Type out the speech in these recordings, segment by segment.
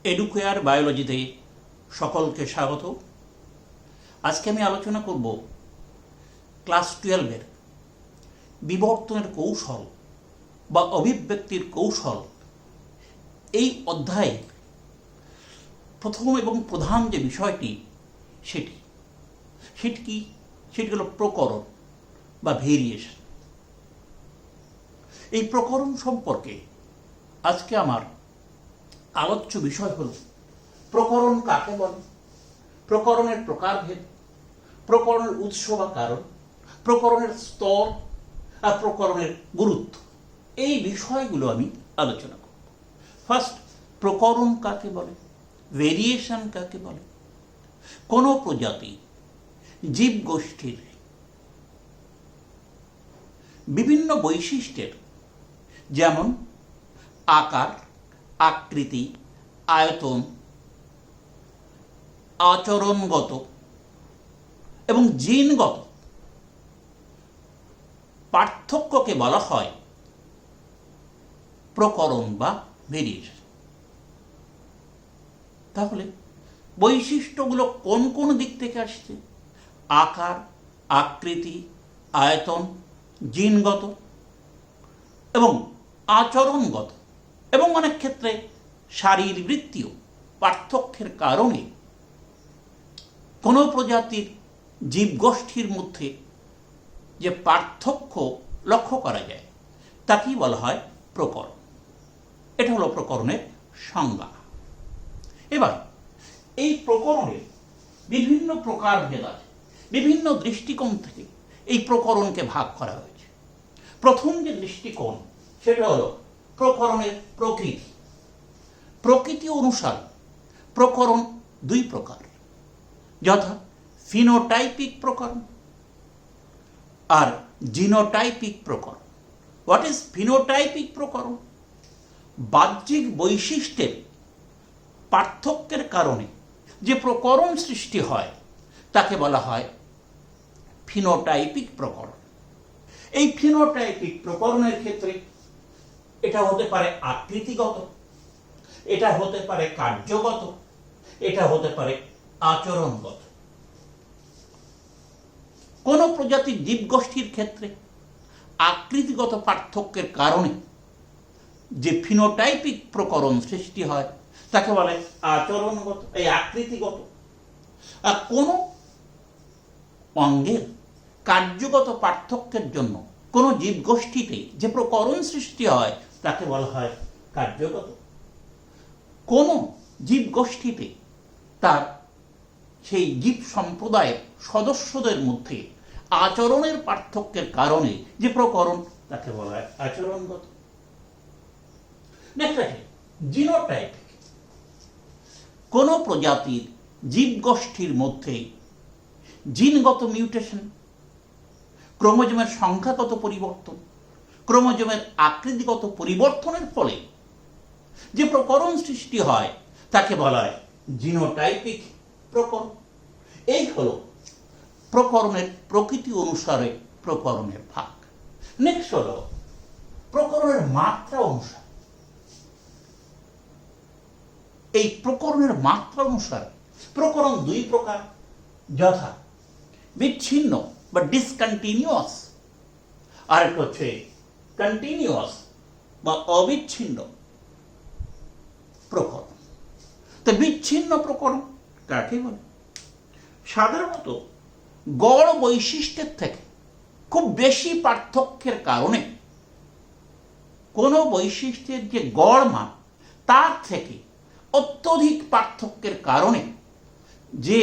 Educare বায়োলজিতে সকলকে স্বাগত। আজকে আমি আলোচনা করব ক্লাস 12-এর বিবর্তনের কৌশল বা অভিব্যক্তির কৌশল। এই অধ্যায়ে প্রথম এবং প্রধান যে বিষয়টি সেটি হলো প্রকরণ বা ভেরিয়েশন। এই প্রকরণ সম্পর্কে আজকে আমার আলোচ্য বিষয় হল প্রকরণ কাকে বলে, প্রকরণের প্রকারভেদ, প্রকরণের উৎস বা কারণ, প্রকরণের স্তর আর প্রকরণের গুরুত্ব। এই বিষয়গুলো আমি আলোচনা করব। ফার্স্ট, প্রকরণ কাকে বলে, ভেরিয়েশন কাকে বলে। কোনো প্রজাতি জীবগোষ্ঠীর বিভিন্ন বৈশিষ্ট্যের, যেমন আকার, আকৃতি, আয়তন, আচরণগত এবং জিনগত পার্থক্যকে বলা হয় প্রকরণ বা ভেরিয়েশন। তাহলে বৈশিষ্ট্যগুলো কোন কোন দিক থেকে আসছে? আকার, আকৃতি, আয়তন, জিনগত এবং আচরণগত, এবং অনেক ক্ষেত্রে শারীরবৃত্তীয় পার্থক্যের কারণে কোনো প্রজাতির জীবগোষ্ঠীর মধ্যে যে পার্থক্য লক্ষ্য করা যায় তাকেই বলা হয় প্রকরণ। এটা হলো প্রকরণের সংজ্ঞা। এবার এই প্রকরণের বিভিন্ন প্রকারভেদ আছে, বিভিন্ন দৃষ্টিকোণ থেকে এই প্রকরণকে ভাগ করা হয়েছে। প্রথম যে দৃষ্টিকোণ সেটা হলো প্রকরণের প্রকৃতি। প্রকৃতি অনুসারে প্রকরণ দুই প্রকার, যথা ফিনোটাইপিক প্রকরণ আর জিনোটাইপিক প্রকরণ। হোয়াট ইজ ফিনোটাইপিক প্রকরণ? বাহ্যিক বৈশিষ্ট্যের পার্থক্যের কারণে যে প্রকরণ সৃষ্টি হয় তাকে বলা হয় ফিনোটাইপিক প্রকরণ। এই ফিনোটাইপিক প্রকরণের ক্ষেত্রে এটা হতে পারে আকৃতিগত, এটা হতে পারে কার্যগত, এটা হতে পারে আচরণগত। কোন প্রজাতির জীবগোষ্ঠীর ক্ষেত্রে আকৃতিগত পার্থক্যের কারণে যে ফিনোটাইপিক প্রকরণ সৃষ্টি হয় তাকে বলে আচরণগত, এই আকৃতিগত। আর কোন অঙ্গের কার্যগত পার্থক্যের জন্য কোন জীবগোষ্ঠীতে যে প্রকরণ সৃষ্টি হয় তাকে বলা হয় কার্যগত। কোন জীবগোষ্ঠীতে তার সেই জীব সম্প্রদায়ের সদস্যদের মধ্যে আচরণের পার্থক্যের কারণে যে প্রকরণ তাকে বলা হয় আচরণগত। নেক্সট আছে জিনোটাইপিক। কোন প্রজাতির জীবগোষ্ঠীর মধ্যে জিনগত মিউটেশন, ক্রোমোজোমের সংখ্যাগত পরিবর্তন, ক্রোমোজোমের আকৃতিগত পরিবর্তনের ফলে যে প্রকরণ সৃষ্টি হয় তাকে বলা হয় জিনোটাইপিক প্রকরণ। এই হলো প্রকরণের প্রকৃতি অনুসারে প্রকরণের ভাগ। নেক্সট হলো প্রকরণের মাত্রা অনুসারে। এই প্রকরণের মাত্রা অনুসারে প্রকরণ দুই প্রকার, যথা বিচ্ছিন্ন বা ডিসকন্টিনিউয়াস, আর একটা হচ্ছে কন্টিনিউয়াস বা অবিচ্ছিন্ন প্রকরণ। তো বিচ্ছিন্ন প্রকরণ কাকে বলে? সাধারণত গড় বৈশিষ্ট্যের থেকে খুব বেশি পার্থক্যের কারণে কোনো বৈশিষ্ট্যের যে গড় মান তার থেকে অত্যধিক পার্থক্যের কারণে যে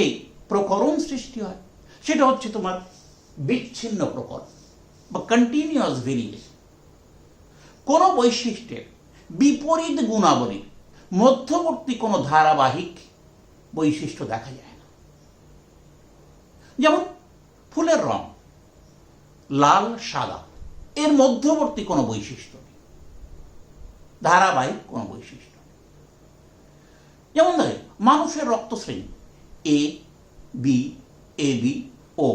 প্রকরণ সৃষ্টি হয় সেটা হচ্ছে তোমার বিচ্ছিন্ন প্রকরণ বা কন্টিনিউয়াস ভেরিয়েশন। কোনো বৈশিষ্ট্যের বিপরীত গুণাবলীর মধ্যবর্তী কোনো ধারাবাহিক বৈশিষ্ট্য দেখা যায় না। যেমন ফুলের রং লাল সাদা, এর মধ্যবর্তী কোনো বৈশিষ্ট্য নেই, ধারাবাহিক কোনো বৈশিষ্ট্য নেই। যেমন ধরে মানুষের রক্তশ্রেণী এ বি, এ বি ও,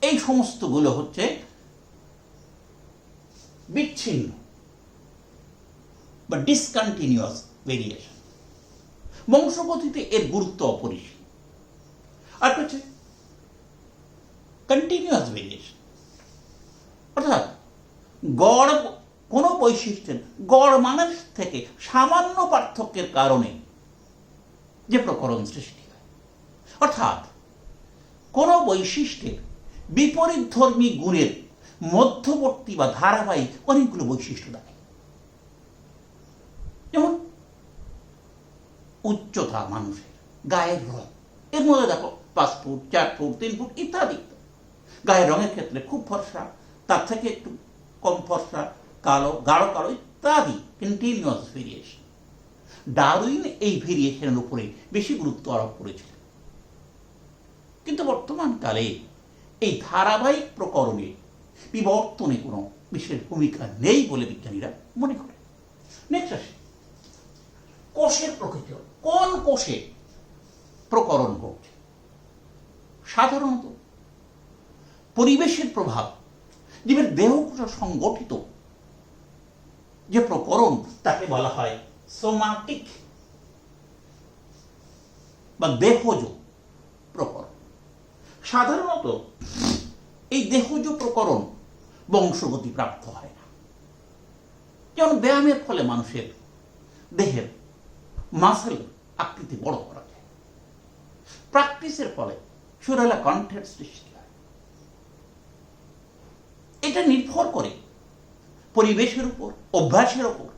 এই সমস্তগুলো হচ্ছে বিচ্ছিন্ন বা ডিসকন্টিনিউয়াস ভেরিয়েশন। বংশগতিতে এর গুরুত্ব অপরিসীম। আর হচ্ছে কন্টিনিউয়াস ভেরিয়েশন, অর্থাৎ গড় কোনো বৈশিষ্ট্যের গড় মানের থেকে সামান্য পার্থক্যের কারণে যে প্রকরণ সৃষ্টি হয়। অর্থাৎ কোনো বৈশিষ্ট্যের বিপরীতধর্মী গুণের মধ্যবর্তী বা ধারাবাহিক অনেকগুলো বৈশিষ্ট্য দেয়। যেমন উচ্চতা মানুষের, গায়ের রং, এর মধ্যে দেখো 5 ফুট, 4 ফুট, 3 ফুট ইত্যাদি। গায়ের রঙের ক্ষেত্রে খুব ফর্সা, তার থেকে একটু কম ফর্সা, কালো, গাঢ় কালো ইত্যাদি কন্টিনিউয়াস ভেরিয়েশন। ডারউইন এই ভেরিয়েশনের উপরে বেশি গুরুত্ব আরোপ করেছিলেন। কিন্তু বর্তমান কালে এই ধারাবাহিক প্রকরণে বিবর্তনে কোনো বিশেষ ভূমিকা নেই বলে বিজ্ঞানীরা মনে করেন। নেক্সট আসে কোষের প্রকৃতি। কোন কোষে প্রকরণ ঘটছে? সাধারণত পরিবেশের প্রভাব, জীবের দেহকোষ সংগঠিত যে প্রকরণ তাকে বলা হয় সোমাটিক বা দেহজ প্রকরণ। সাধারণত এই দেহজ প্রকরণ বংশগতি প্রাপ্ত হয় না। যেমন ব্যায়ামের ফলে মানুষের দেহের মাসেল আকৃতি বড় করা যায়, প্র্যাকটিসের ফলে সুরেলা কণ্ঠের সৃষ্টি হয়। এটা নির্ভর করে পরিবেশের উপর, অভ্যাসের উপর।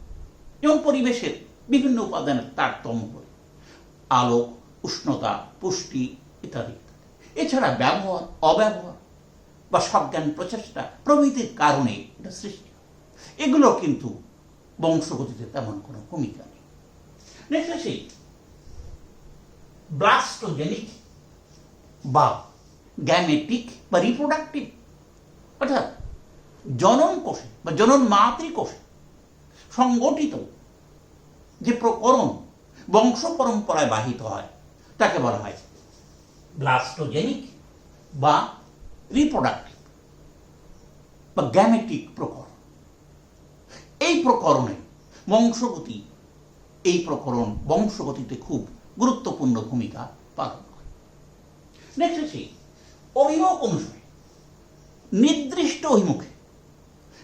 যেমন পরিবেশের বিভিন্ন উপাদানের তারতম্য করে, আলোক, উষ্ণতা, পুষ্টি ইত্যাদি। এছাড়া ব্যবহার, অব্যবহার বা সজ্ঞান প্রচেষ্টা প্রভৃতির কারণে এটা সৃষ্টি হয়। এগুলো কিন্তু বংশগতিতে তেমন কোনো ভূমিকা নেই। নেক্সট আসি ব্লাস্টোজেনিক বা গ্যামেটিক বা রিপ্রোডাক্টিভ, অর্থাৎ জনন কোষে বা জনন মাতৃকোষে সংগঠিত যে প্রকরণ বংশ পরম্পরায় বাহিত হয় তাকে বলা হয় ব্লাস্টোজেনিক বা রিপ্রোডাক্টিভ বা গ্যামেটিক প্রকরণ। এই প্রকরণে বংশগতি, এই প্রকরণ বংশগতিতে খুব গুরুত্বপূর্ণ ভূমিকা পালন করে। নেক্সট হচ্ছে অভিমুখ অনুসারে, নির্দিষ্ট অভিমুখে,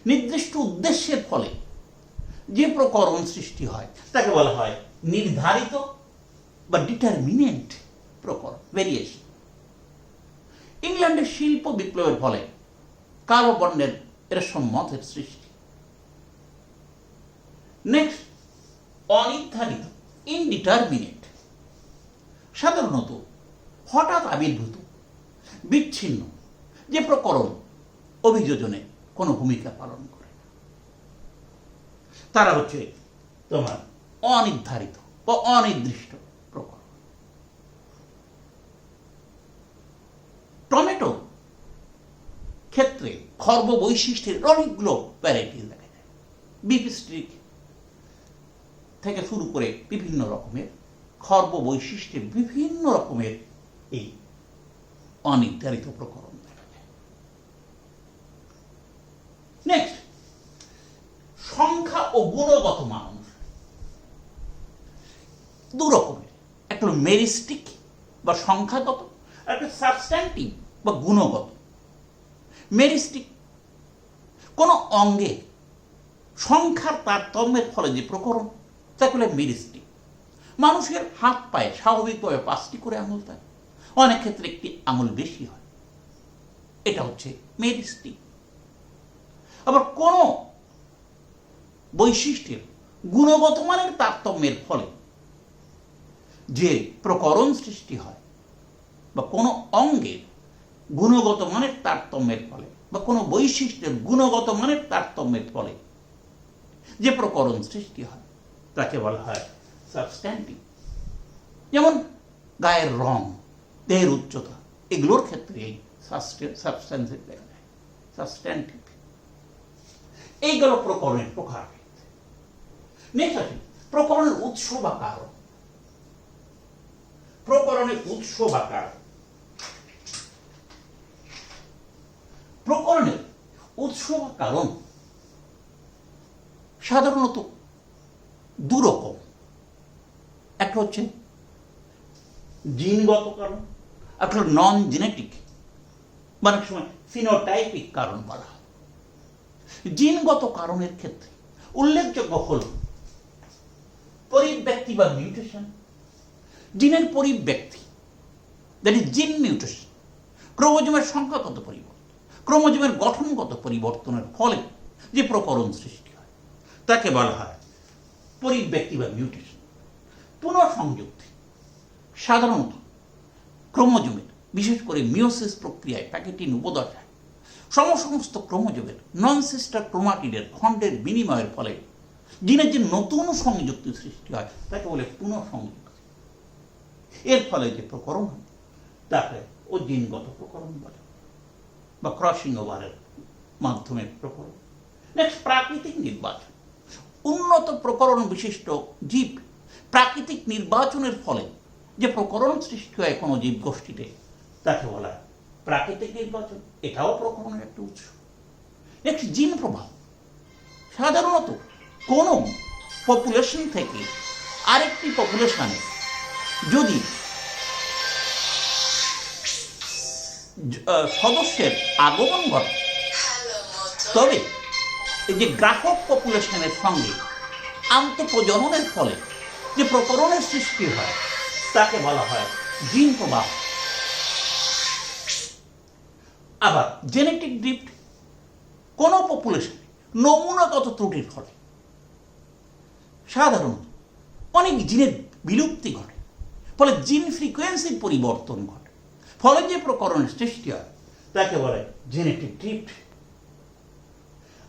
নির্দিষ্ট উদ্দেশ্যের ফলে যে প্রকরণ সৃষ্টি হয় তাকে বলা হয় নির্ধারিত বা ডিটারমিনেন্ট প্রকরণ, ভেরিয়েশন। ইংল্যান্ডের শিল্প বিপ্লবের ফলে কালো বর্ণের রেশম মথের সৃষ্টি। নেক্সট অনির্ধারিত, ইনডিটারমিনেট, সাধারণত হঠাৎ আবির্ভূত, বিচ্ছিন্ন যে প্রকরণ অভিযোজনে কোনো ভূমিকা পালন করে না, তারা হচ্ছে তোমার অনির্ধারিত বা অনির্দিষ্ট প্রকরণ। টমেটো ক্ষেত্রে খর্ব বৈশিষ্ট্যের অনেকগুলো ভ্যারাইটিস দেখা যায়। বিপিস্ট্রিক থেকে শুরু করে বিভিন্ন রকমের খর্ব বৈশিষ্ট্যের বিভিন্ন রকমের এই অনির্ধারিত প্রকরণ দেখা যায়। নেক্সট সংখ্যা ও গুণগত মান অনুসারে দু রকমের, একটা হলো মেরিস্টিক বা সংখ্যাগত, আর একটা সাবস্ট্যান্টিভ বা গুণগত। মেরিস্টিক কোন অঙ্গে সংখ্যার তারতম্যের ফলে যে প্রকরণ তাকে বলে মেরিস্টিক। মানুষের হাত পায়ে স্বাভাবিকভাবে 5টি করে আঙুল থাকে, অনেক ক্ষেত্রে একটি আঙুল বেশি হয়, এটা হচ্ছে মেরিস্টিক। আবার কোন বৈশিষ্ট্যের গুণগত মানের তারতম্যের ফলে যে প্রকরণ সৃষ্টি হয় বা কোনো অঙ্গের গুণগত মানের তারতম্যের ফলে বা কোনো বৈশিষ্ট্যের গুণগত মানের তারতম্যের ফলে যে প্রকরণ সৃষ্টি হয় তাকে বলা হয় সাবস্ট্যান্টিভ। যেমন গায়ের রং, দেহের উচ্চতা, এগুলোর ক্ষেত্রে এই সাবস্ট্যান্টিভ দেখা যায়, সাবস্ট্যান্টিভ। এইগুলো প্রকরণের প্রকার। নেক্সট আছে প্রকরণের উৎস বা কারণ। প্রকরণের উৎস বা কারণ, প্রকরণের উৎস বা কারণ সাধারণত দু রকম। একটা হচ্ছে জিনগত কারণ, একটা নন জেনেটিক, মানে সময় ফিনোটাইপিক কারণ বলা হয়। জিনগত কারণের ক্ষেত্রে উল্লেখযোগ্য হল পরিব্যক্তি বা মিউটেশন, জিনের পরিব্যক্তি, দ্যাট ইজ জিন মিউটেশন, ক্রোমোজোমের সংখ্যাগত পরিবর্তন, ক্রোমোজোমের গঠনগত পরিবর্তনের ফলে যে প্রকরণ সৃষ্টি হয় তাকে বলা হয় পরিব্যক্তি বা মিউটেশন। পুনঃসংযুক্তি সাধারণত ক্রোমোজোমের, বিশেষ করে মিওসিস প্রক্রিয়ায় প্যাকেটিন উপদশায় সমস্ত ক্রোমোজোমের নন সিস্টার ক্রোমাটিডের খণ্ডের বিনিময়ের ফলে জিনের যে নতুন সংযুক্তি সৃষ্টি হয় তাকে বলে পুনঃসংযুক্তি। এর ফলে যে প্রকরণ হয় তাকে ও জিনগত প্রকরণ বলে বা ক্রসিং ওভারের মাধ্যমে প্রকরণ। নেক্সট, প্রাকৃতিক নির্বাচন। উন্নত প্রকরণ বিশিষ্ট জীব প্রাকৃতিক নির্বাচনের ফলে যে প্রকরণ সৃষ্টি হয় কোনো জীব গোষ্ঠীতে তাকে বলা হয় প্রাকৃতিক নির্বাচন, এটাও প্রকরণের একটা উৎস। নেক্সট, জিন প্রভাব। সাধারণত কোনো পপুলেশন থেকে আরেকটি পপুলেশনে যদি সদস্যের আগমন ঘটে তবে এই যে গ্রাহক পপুলেশনের সঙ্গে আন্তঃপ্রজননের ফলে যে প্রকরণের সৃষ্টি হয় তাকে বলা হয় জিন প্রভাব। আবার জেনেটিক ড্রিফট, কোন পপুলেশনে নমুনাগত ত্রুটির ফলে সাধারণত অনেক জিনের বিলুপ্তি ঘটে, ফলে জিন ফ্রিকোয়েন্সির পরিবর্তন ঘটে, ফলে যে প্রকরণের সৃষ্টি হয় তাকে বলে জেনেটিক ড্রিফট।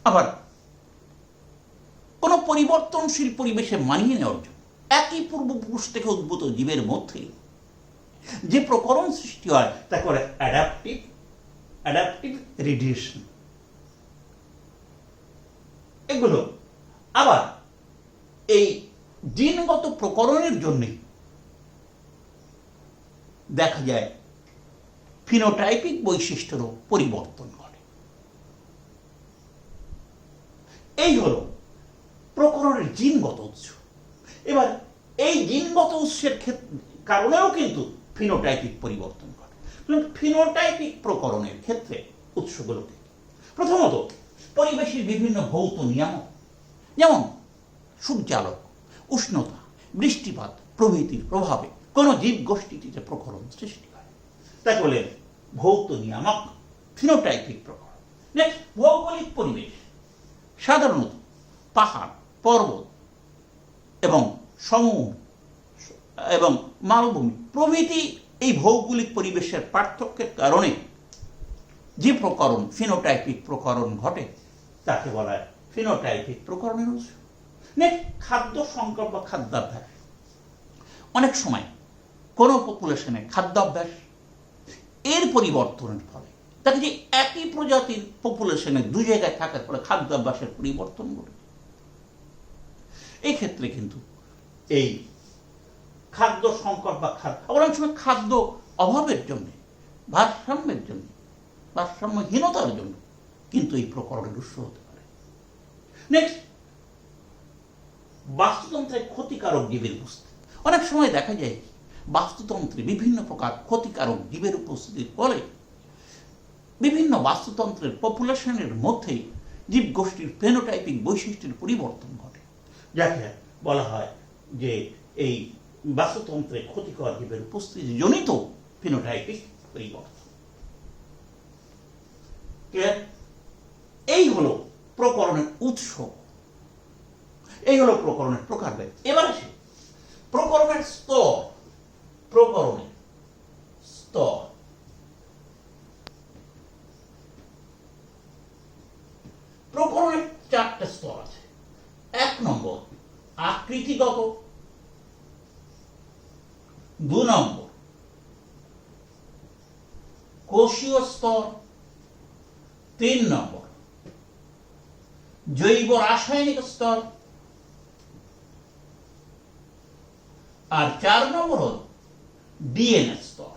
আবার কোন পরিবর্তনশীল পরিবেশে মানিয়ে নেওয়ার জন্য একই পূর্বপুরুষ থেকে উদ্ভূত জীবের মধ্যে যে প্রকরণ সৃষ্টি হয় তাকে বলে অ্যাডাপটিভ রেডিয়েশন। এগুলো আবার এই জিনগত প্রকরণের জন্য দেখা যায় ফিনোটাইপিক বৈশিষ্ট্যেরও পরিবর্তন ঘটে। এই হল প্রকরণের জিনগত উৎস। এবার এই জিনগত উৎসের কারণেও কিন্তু ফিনোটাইপিক পরিবর্তন ঘটে। ফিনোটাইপিক প্রকরণের ক্ষেত্রে উৎসগুলোকে প্রথমত পরিবেশের বিভিন্ন ভৌত নিয়ামক, যেমন সূর্যালোক, উষ্ণতা, বৃষ্টিপাত প্রভৃতির প্রভাবে কোনো জীব গোষ্ঠীটিতে প্রকরণ সৃষ্টি হয় তাকে বলে ভৌত নিয়ামক, ফিনোটাইপিক প্রকরণ। নেক্সট, ভৌগোলিক পরিবেশ। সাধারণত পাহাড়, পর্বত এবং সমভূমি এবং মালভূমি প্রভৃতি এই ভৌগোলিক পরিবেশের পার্থক্যের কারণে যে প্রকরণ ফিনোটাইপিক প্রকরণ ঘটে তাকে বলা হয় ফিনোটাইপিক প্রকরণের উৎস। নেক্সট, খাদ্য সংকট বা খাদ্যাভ্যাস। অনেক সময় কোনো পপুলেশনে খাদ্যাভ্যাস এর পরিবর্তনের ফলে তাকে যে একই প্রজাতির পপুলেশনে দুই জায়গায় থাকার ফলে খাদ্যাভ্যাসের পরিবর্তন ঘটে। এই ক্ষেত্রে কিন্তু এই খাদ্য সংকট বা অনেক সময় খাদ্য অভাবের জন্য, ভারসাম্যের জন্য, ভারসাম্যহীনতার জন্য কিন্তু এই প্রকরণের উৎস হতে পারে। নেক্সট, বাস্তুতন্ত্রে ক্ষতিকারক জীবের উপস্থিতি। অনেক সময় দেখা যায় বাস্তুতন্ত্রে বিভিন্ন প্রকার ক্ষতিকারক জীবের উপস্থিতির ফলে বিভিন্ন বাস্তুতন্ত্রের পপুলেশনের মধ্যে জীব গোষ্ঠীর ফেনোটাইপিক বৈশিষ্ট্যের পরিবর্তন ঘটে, যাকে বলা হয় যে এই বাস্তুতন্ত্রে ক্ষতিকর জীবের উপস্থিতি জনিত ফেনোটাইপিক পরিবর্তন। এই হলো প্রকরণের উৎস, এই হলো প্রকরণের প্রকারভেদ। এবার আসে প্রকরণের স্তর। প্রকরণের স্তর। প্রকরণের চারটে স্তর আছে। 1 নম্বর আকৃতিগত, 2 নম্বর কোষীয় স্তর, 3 নম্বর জৈব রাসায়নিক স্তর, আর 4 নম্বর হল ডিএনএ স্তর।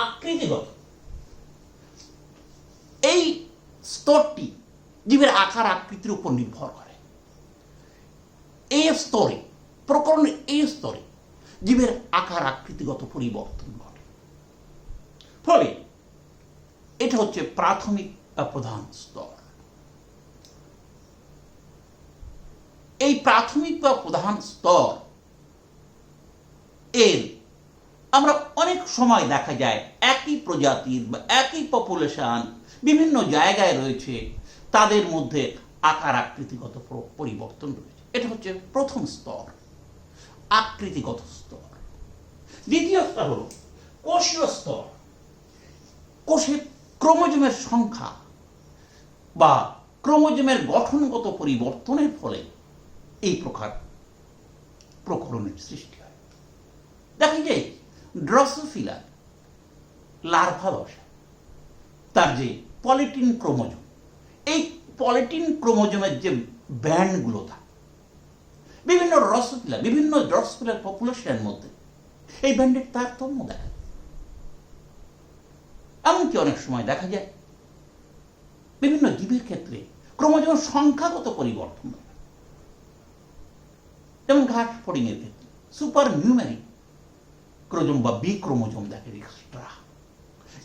আকৃতিগত, এই স্তরটি জীবের আকার আকৃতির উপর নির্ভর করে। এই স্তরে, প্রকরণের এই স্তরে জীবের আকার আকৃতিগত পরিবর্তন ঘটে। ফলে এটা হচ্ছে প্রাথমিক বা প্রধান স্তর। এই প্রাথমিক বা প্রধান স্তর এর আমরা অনেক সময় দেখা যায় একই প্রজাতির বা একই পপুলেশন বিভিন্ন জায়গায় রয়েছে, তাদের মধ্যে আকার আকৃতিগত পরিবর্তন রয়েছে। এটা হচ্ছে প্রথম স্তর, আকৃতিগত স্তর। দ্বিতীয় স্তর হল কোষীয় স্তর। কোষের ক্রোমোজোমের সংখ্যা বা ক্রোমোজোমের গঠনগত পরিবর্তনের ফলে এই প্রকার প্রকরণের সৃষ্টি হয়। দেখা যায় ড্রসোফিলা লার্ভা দশা, তার যে পলিটিন ক্রোমোজোম, এই পলিটিন ক্রোমোজোমের যে ব্যান্ডগুলো থাকে বিভিন্ন ড্রসোফিলা, বিভিন্ন ড্রসোফিলার পপুলেশনের মধ্যে এই ব্যান্ডের তারতম্য দেখা যায়। এমনকি অনেক সময় দেখা যায় বিভিন্ন জীবের ক্ষেত্রে ক্রোমোজোমের সংখ্যাগত পরিবর্তন হয়, যেমন ঘাস ফড়িংয়ের ক্ষেত্রে সুপার নিউমেরিক ক্রোমোজোম বা বি ক্রোমোজোম দেখে এক্সট্রা।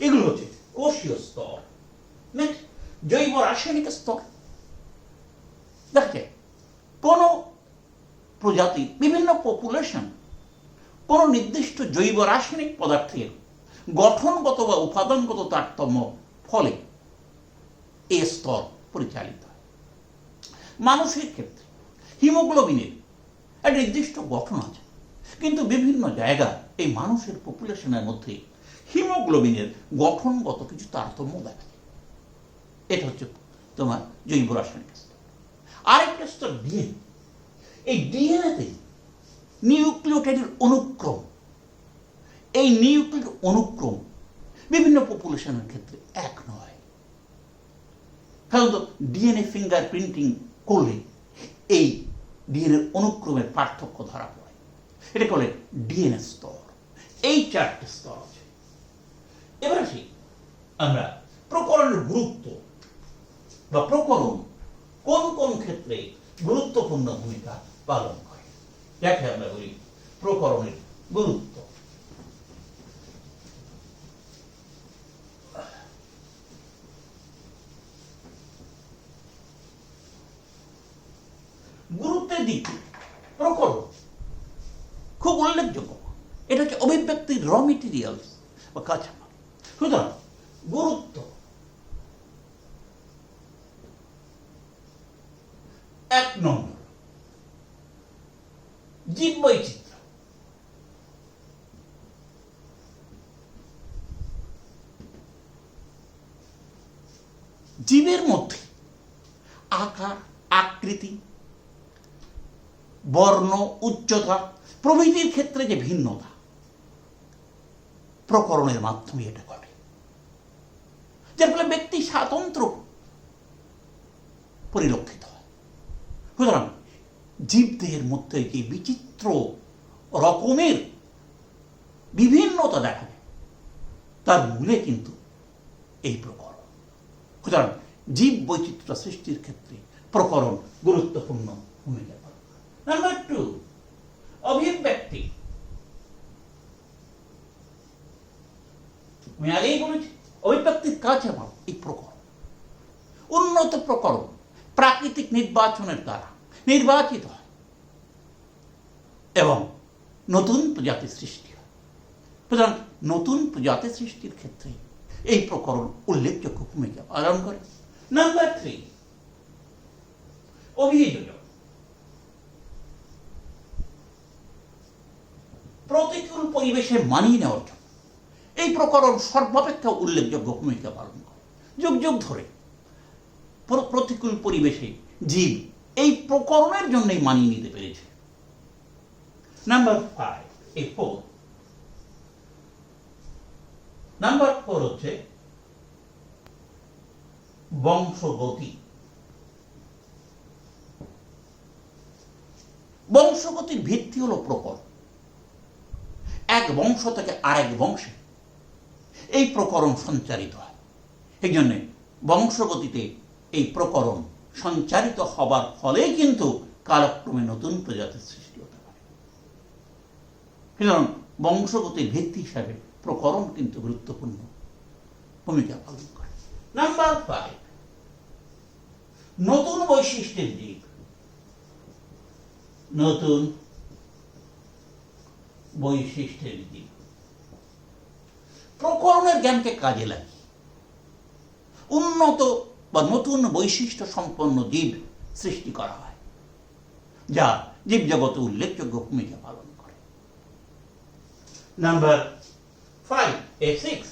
এগুলো হচ্ছে কোষীয় স্তর। নেক্সট, জৈব রাসায়নিক স্তর। দেখা যায় কোন প্রজাতি, বিভিন্ন পপুলেশন কোন নির্দিষ্ট জৈব রাসায়নিক পদার্থের গঠনগত বা উপাদানগত তারতম্য ফলে এই স্তর পরিচালিত হয়। মানুষের ক্ষেত্রে হিমোগ্লোবিনের একটা নির্দিষ্ট গঠন আছে, কিন্তু বিভিন্ন জায়গায় এই মানুষের পপুলেশনের মধ্যে হিমোগ্লোবিনের গঠনগত কিছু তারতম্য দেখা যায়। এটা হচ্ছে তোমার জৈব রাসায়নিক স্তর। আরেকটা স্তর ডিএনএ। এই ডিএনএতে নিউক্লিওটাইডের অনুক্রম, এই নিউক্লিক অনুক্রম বিভিন্ন পপুলেশনের ক্ষেত্রে এক নয়। সাধারণত ডিএনএ ফিঙ্গার প্রিন্টিং করলে এই ডিএনএ অনুক্রমের পার্থক্য ধরা পড়ে। এটাকে বলে ডিএনএ স্তর। এই চারটে স্তর আছে। এবার আসি আমরা প্রকরণের গুরুত্ব বা প্রকরণ কোন কোন ক্ষেত্রে গুরুত্বপূর্ণ ভূমিকা পালন করে। যাকে আমরা বলি প্রকরণের গুরুত্ব। গুরুত্বের দিক প্রকরণ খুব উল্লেখযোগ্য। এটা হচ্ছে অভিব্যক্তির র মেটেরিয়ালস বা কাঁচামাল। সুতরাং গুরুত্ব, এক নম্বর জীব বৈচিত্র্য। জীবের মধ্যে আকার, আকৃতি, বর্ণ, উচ্চতা প্রভৃতির ক্ষেত্রে যে ভিন্নতা, প্রকরণের মাধ্যমে এটা ঘটে, যার ফলে ব্যক্তি স্বাতন্ত্র্য পরিলক্ষিত হয়। সুতরাং জীবদের মধ্যে যে বিচিত্র রকমের বিভিন্নতা দেখা যায়, তার মূলে কিন্তু এই প্রকরণ। সুতরাং জীব বৈচিত্র্য সৃষ্টির ক্ষেত্রে প্রকরণ গুরুত্বপূর্ণ ভূমিকা পালন করে। নাম্বার 2, অভিব্যক্তি। আমি আগেই বলেছি অভিব্যক্তির কাঁচামাল এই প্রকরণ। উন্নত প্রকরণ প্রাকৃতিক নির্বাচনের দ্বারা নির্বাচিত হয় এবং নতুন প্রজাতি সৃষ্টি হয়। সুতরাং নতুন প্রজাতি সৃষ্টির ক্ষেত্রে এই প্রকরণ উল্লেখযোগ্য ভূমিকা পালন করে। নাম্বার 3, অভিযোজন। প্রতিকূল পরিবেশে মানিয়ে নেওয়ার জন্য এই প্রকরণ সর্বাপেক্ষা উল্লেখযোগ্য ভূমিকা পালন করে। যুগ যুগ ধরে প্রতিকূল পরিবেশে জীব এই প্রকরণের জন্যই মানিয়ে নিতে পেরেছে। নাম্বার 4 নাম্বার 4 হচ্ছে বংশগতি। বংশগতির ভিত্তি হলো প্রকরণ। এক বংশ থেকে আরেক বংশে এই প্রকরণ সঞ্চারিত হয়। এই জন্য বংশগতিতে এই প্রকরণ সঞ্চারিত হবার ফলে কিন্তু কালক্রমে নতুন প্রজাতির সৃষ্টি হতে পারে। সুতরাং বংশগতির ভিত্তি হিসাবে প্রকরণ কিন্তু গুরুত্বপূর্ণ ভূমিকা পালন করে। নাম্বার 5, নতুন বৈশিষ্ট্যের জীব। নতুন বৈশিষ্ট্যের জীব প্রকরণের জ্ঞানকে কাজে লাগিয়ে উন্নত বা নতুন বৈশিষ্ট্য সম্পন্ন জীব সৃষ্টি করা হয়, যা জীবজগতে উল্লেখযোগ্য ভূমিকা পালন করে। নাম্বার 6,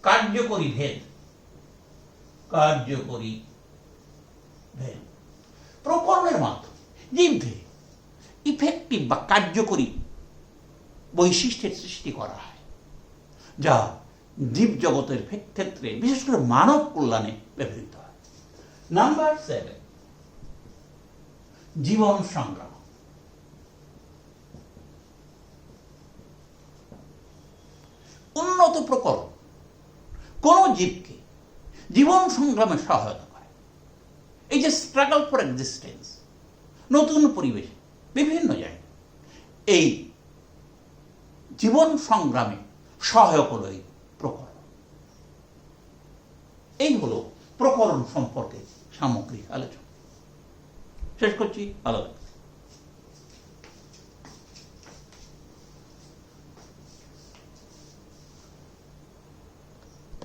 কার্যকরী ভেদ। কার্যকরী ভেদ প্রকরণের মাধ্যমে জীবকে ইফেক্টিভ বা কার্যকরী বৈশিষ্ট্যের সৃষ্টি করা হয়, যা জীবজগতের ক্ষেত্রে বিশেষ করে মানব কল্যাণে ব্যবহৃত হয়। নাম্বার 7, জীবন সংগ্রাম। উন্নত প্রকরণ কোন জীবকে জীবন সংগ্রামে সহায়তা করে। এই যে স্ট্রাগল ফর এক্সিস্টেন্স, নতুন পরিবেশে বিভিন্ন জায়গায় এই জীবন সংগ্রামে সহায়ক হল এই প্রকরণ। এই হলো প্রকরণ সম্পর্কে সামগ্রিক আলোচনা। শেষ করছি, ভালো